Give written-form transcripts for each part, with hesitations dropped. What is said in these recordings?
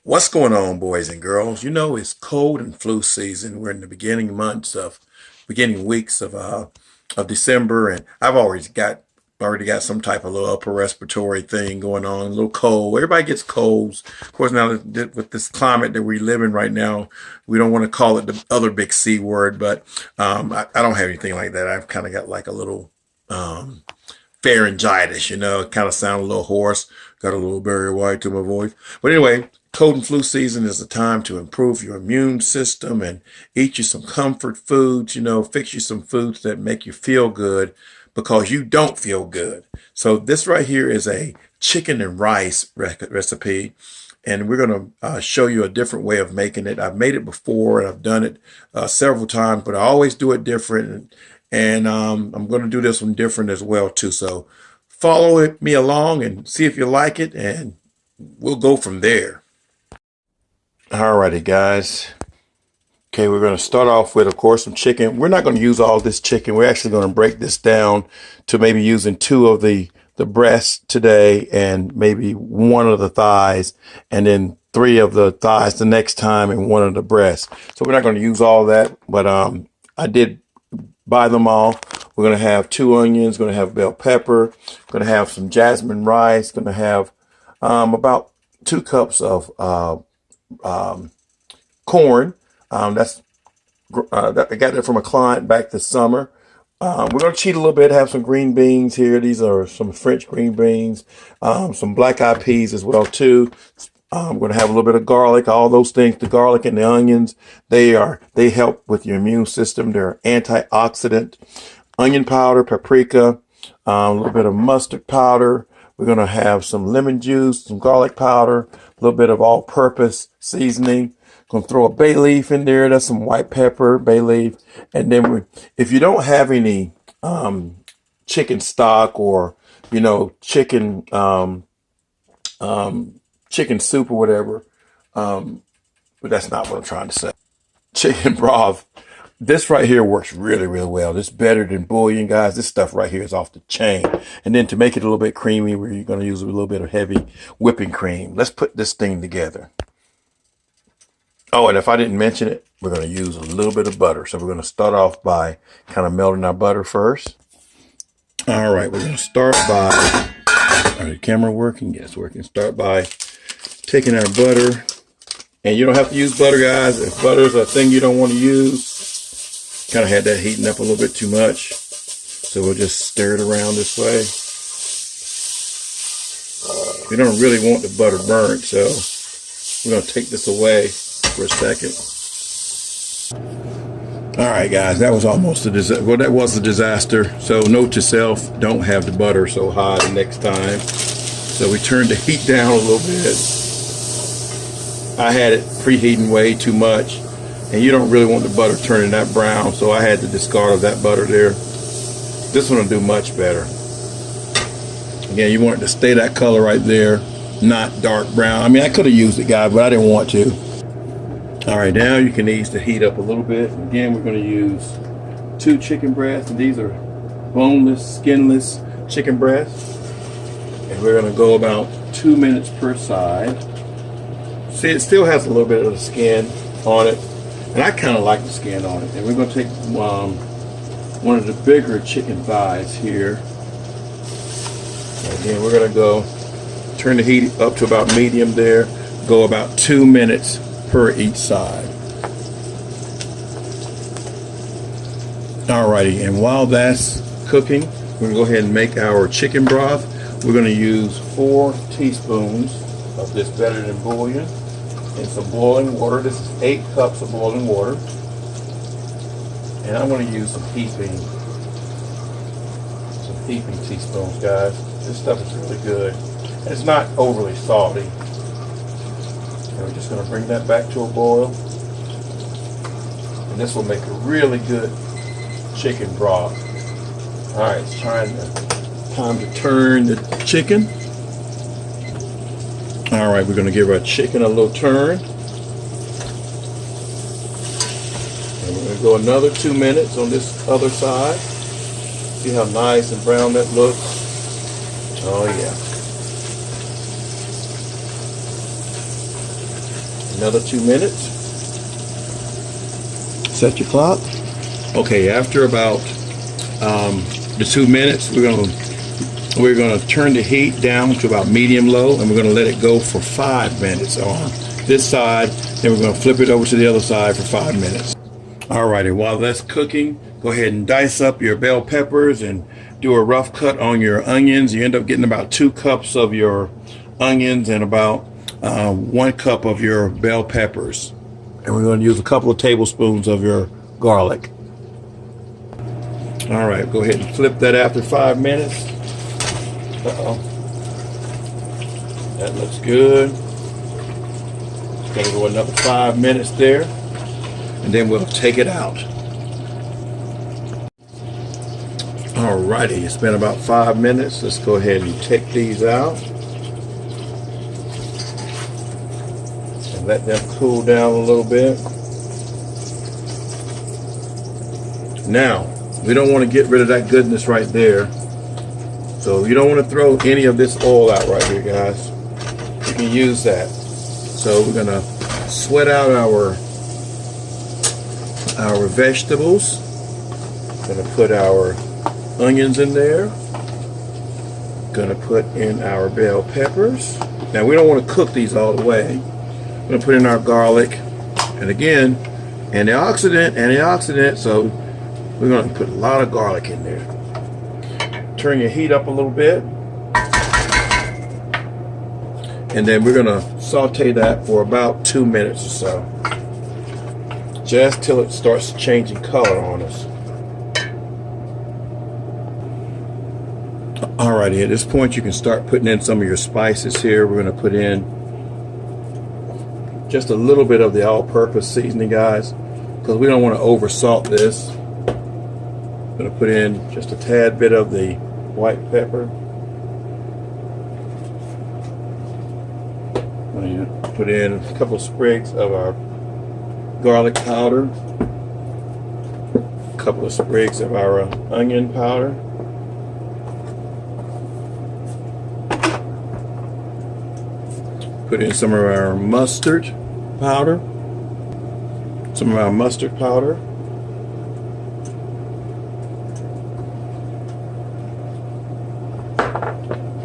What's going on, boys and girls? You know, it's cold and flu season. We're in the beginning weeks of December, and I've already got some type of little upper respiratory thing going on. A little cold. Everybody gets colds. Of course, now with this climate that we live in right now, we don't want to call it the other big C word, but I don't have anything like that. I've kind of got like a little pharyngitis. It kind of sounds a little hoarse. Got a little Barry White to my voice. But anyway, cold and flu season is a time to improve your immune system and eat you some comfort foods, fix you some foods that make you feel good because you don't feel good. So this right here is a chicken and rice recipe. And we're going to show you a different way of making it. I've made it before and I've done it several times, but I always do it different. And I'm going to do this one different as well, too. So me along and see if you like it, and we'll go from there. Alrighty, guys. Okay, we're going to start off with, of course, some chicken. We're not going to use all this chicken. We're actually going to break this down to maybe using two of the breasts today and maybe one of the thighs, and then three of the thighs the next time and one of the breasts. So we're not going to use all that, but I did buy them all. We're going to have 2 onions, going to have bell pepper, going to have some jasmine rice, going to have about 2 cups of corn. That I got that from a client back this summer. We're going to cheat a little bit, have some green beans here. These are some French green beans, some black eyed peas as well too. I'm going to have a little bit of garlic, all those things, the garlic and the onions. They help with your immune system. They're antioxidant. Onion powder, paprika, a little bit of mustard powder. We're going to have some lemon juice, some garlic powder, a little bit of all-purpose seasoning. Going to throw a bay leaf in there. That's some white pepper, bay leaf. And then if you don't have any chicken stock or, chicken chicken soup or whatever, but that's not what I'm trying to say. Chicken broth. This right here works really, really well. This is better than bouillon, guys. This stuff right here is off the chain. And then to make it a little bit creamy, you're going to use a little bit of heavy whipping cream. Let's put this thing together. Oh, and if I didn't mention it, we're going to use a little bit of butter. So we're going to start off by kind of melting our butter first. All right, we're going to start by, are the camera working? Yes, working. Start by taking our butter. And you don't have to use butter, guys. If butter is a thing you don't want to use, kind of had that heating up a little bit too much. So we'll just stir it around this way. We don't really want the butter burnt, so we're going to take this away for a second. All right, guys, that was almost a disaster. Well, that was a disaster. So note to self, don't have the butter so high the next time. So we turned the heat down a little bit. I had it preheating way too much, and you don't really want the butter turning that brown, so I had to discard of that butter there. This one will do much better. Again, you want it to stay that color right there, not dark brown. I mean, I could have used it, guys, but I didn't want to. All right, now you can ease the heat up a little bit. Again, we're going to use 2 chicken breasts, and these are boneless, skinless chicken breasts. And we're going to go about 2 minutes per side. See, it still has a little bit of the skin on it, and I kind of like the skin on it. And we're going to take one of the bigger chicken thighs here. Again, we're going to go turn the heat up to about medium there. Go about 2 minutes per each side. Alrighty, and while that's cooking, we're going to go ahead and make our chicken broth. We're going to use 4 teaspoons of this better than bouillon and some boiling water. This is 8 cups of boiling water. And I'm going to use some heaping teaspoons, guys. This stuff is really good. It's not overly salty. And we're just going to bring that back to a boil. And this will make a really good chicken broth. All right, it's time to turn the chicken. All right, we're going to give our chicken a little turn. And we're going to go another 2 minutes on this other side. See how nice and brown that looks? Oh, yeah. Another 2 minutes. Set your clock. Okay, after about the 2 minutes, we're gonna turn the heat down to about medium low, and we're gonna let it go for 5 minutes on this side. Then we're gonna flip it over to the other side for 5 minutes. Alrighty, while that's cooking, go ahead and dice up your bell peppers and do a rough cut on your onions. You end up getting about 2 cups of your onions and about 1 cup of your bell peppers. And we're going to use a couple of tablespoons of your garlic. All right, go ahead and flip that after 5 minutes. That looks good. It's going to go another 5 minutes there, and then we'll take it out. Alrighty, it's been about 5 minutes. Let's go ahead and take these out and let them cool down a little bit. Now, we don't want to get rid of that goodness right there. So you don't want to throw any of this oil out right here, guys. You can use that. So we're gonna sweat out our vegetables. Gonna put our onions in there. Gonna put in our bell peppers. Now we don't want to cook these all the way. We're gonna put in our garlic, and again, antioxidant. So we're gonna put a lot of garlic in there. Turn your heat up a little bit, and then we're gonna saute that for about 2 minutes or so, just till it starts changing color on us. Alrighty, at this point you can start putting in some of your spices here. We're gonna put in just a little bit of the all-purpose seasoning, guys, because we don't want to over salt this. I'm gonna put in just a tad bit of the white pepper. I'm gonna put in a couple sprigs of our garlic powder, a couple of sprigs of our onion powder, put in some of our mustard powder,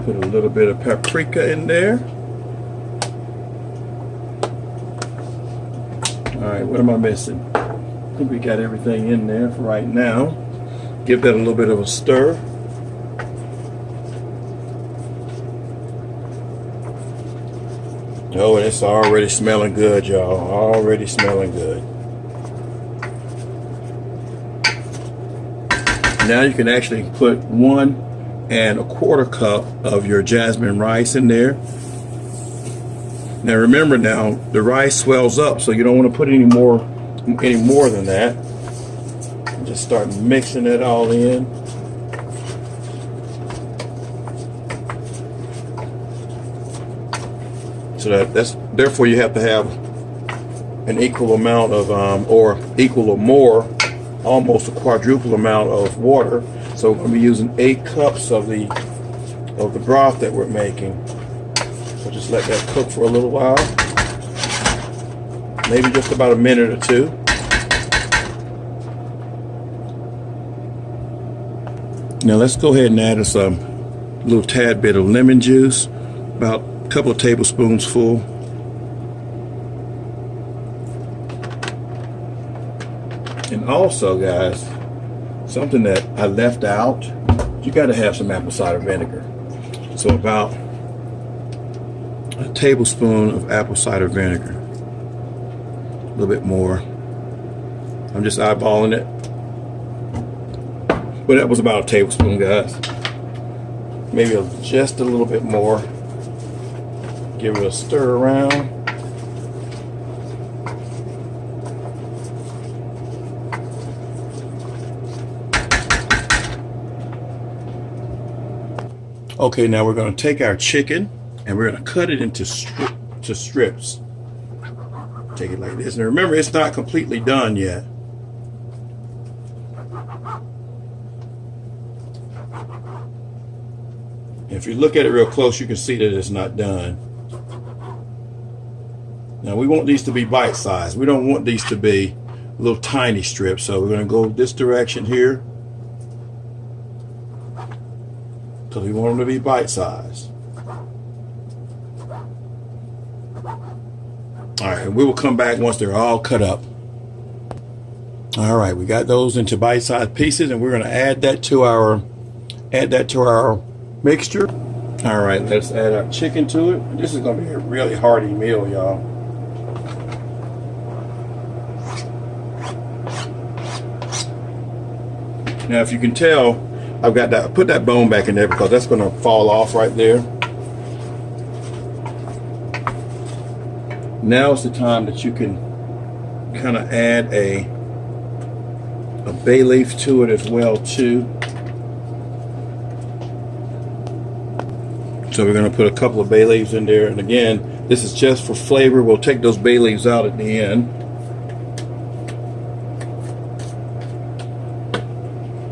put a little bit of paprika in there. Alright, what am I missing? I think we got everything in there for right now. Give that a little bit of a stir. Oh, and it's already smelling good, y'all. Already smelling good. Now you can actually put 1 1/4 cup of your jasmine rice in there. Now remember, now the rice swells up, so you don't want to put any more than that. Just start mixing it all in. So that's therefore you have to have an equal amount of or equal or more, almost a quadruple amount of water. So we're going to be using 8 cups of the broth that we're making. So just let that cook for a little while, maybe just about a minute or 2. Now let's go ahead and add us a little tad bit of lemon juice, about a couple of tablespoons full. And also, guys, something that I left out, you got to have some apple cider vinegar. So about a tablespoon of apple cider vinegar, a little bit more. I'm just eyeballing it, but that was about a tablespoon, guys. Maybe just a little bit more. Give it a stir around. Okay, now we're going to take our chicken and we're going to cut it into strips. Take it like this. And remember, it's not completely done yet. If you look at it real close, you can see that it's not done. Now we want these to be bite-sized. We don't want these to be little tiny strips. So we're going to go this direction here. Because we want them to be bite-sized. All right, we will come back once they're all cut up. All right, we got those into bite-sized pieces, and we're going to add that to our mixture. All right, let's add our chicken to it. This is going to be a really hearty meal, y'all. Now, if you can tell, I've got that. Put that bone back in there because that's going to fall off right there. Now is the time that you can kind of add a bay leaf to it as well too. So we're going to put a couple of bay leaves in there, and again, this is just for flavor. We'll take those bay leaves out at the end.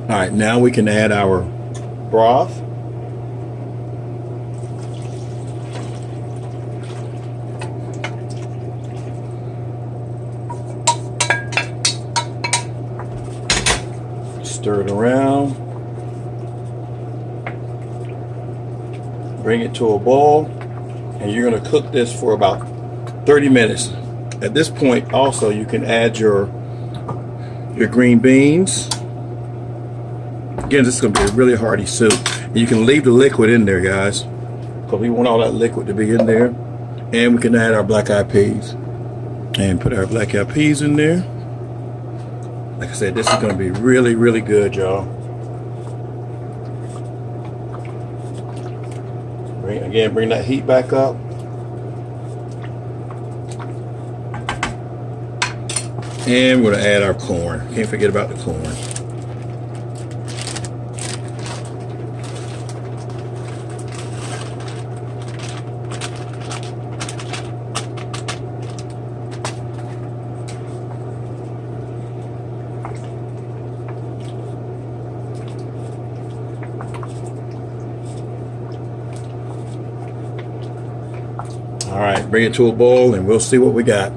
All right, now we can add our broth. Stir it around. Bring it to a boil, and you're going to cook this for about 30 minutes. At this point, also, you can add your green beans. Again, this is going to be a really hearty soup. And you can leave the liquid in there, guys, because we want all that liquid to be in there. And we can add our black-eyed peas. And put our black-eyed peas in there. Like I said, this is going to be really, really good, y'all. Bring that heat back up. And we're going to add our corn. Can't forget about the corn. All right, bring it to a boil and we'll see what we got.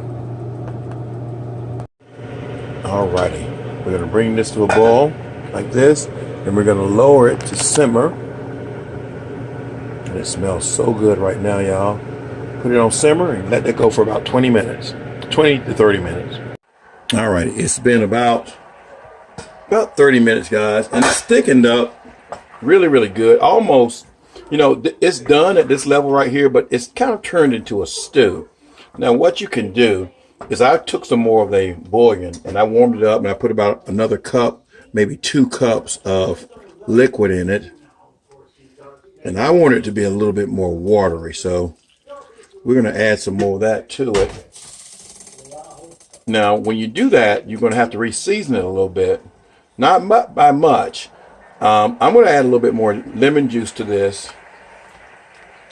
All righty, we're gonna bring this to a boil like this, and we're gonna lower it to simmer. And it smells so good right now, y'all. Put it on simmer and let that go for about 20 minutes, 20 to 30 minutes. All right, it's been about 30 minutes, guys, and it's thickened up really, really good. Almost, you know, it's done at this level right here, but it's kind of turned into a stew. Now, what you can do is I took some more of the bouillon and I warmed it up, and I put about another cup, maybe 2 cups of liquid in it. And I want it to be a little bit more watery, so we're going to add some more of that to it. Now, when you do that, you're going to have to re-season it a little bit. Not by much. I'm going to add a little bit more lemon juice to this,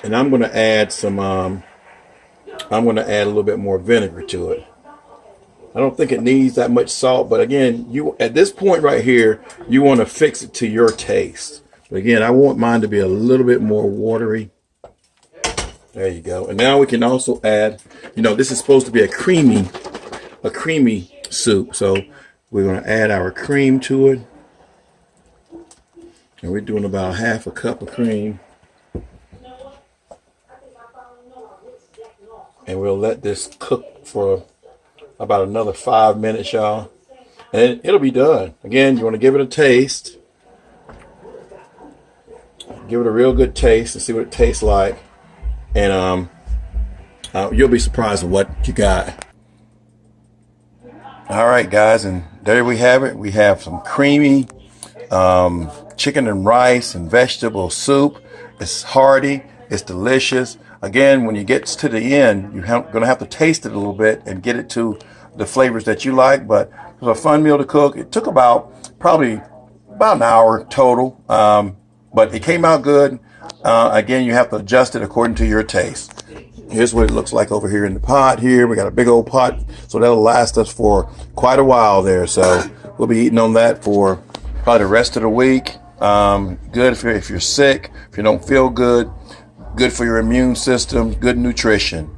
and I'm going to add some. I'm going to add a little bit more vinegar to it. I don't think it needs that much salt, but again, you at this point right here, you want to fix it to your taste. But again, I want mine to be a little bit more watery. There you go. And now we can also add. You know, this is supposed to be a creamy soup, so we're going to add our cream to it. And we're doing about half a cup of cream. And we'll let this cook for about another 5 minutes, y'all. And it'll be done. Again, you want to give it a taste. Give it a real good taste and see what it tastes like. And you'll be surprised at what you got. All right, guys, and there we have it. We have some creamy chicken and rice and vegetable soup. It's hearty. It's delicious. Again, when you get to the end, you're going to have to taste it a little bit and get it to the flavors that you like. But it was a fun meal to cook. It took probably about an hour total, but it came out good. Again, you have to adjust it according to your taste. Here's what it looks like over here in the pot here. We got a big old pot, so that'll last us for quite a while there. So we'll be eating on that for probably the rest of the week. Good if you're sick, if you don't feel good. Good for your immune system, good nutrition.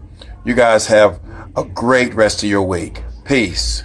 You guys have a great rest of your week. Peace.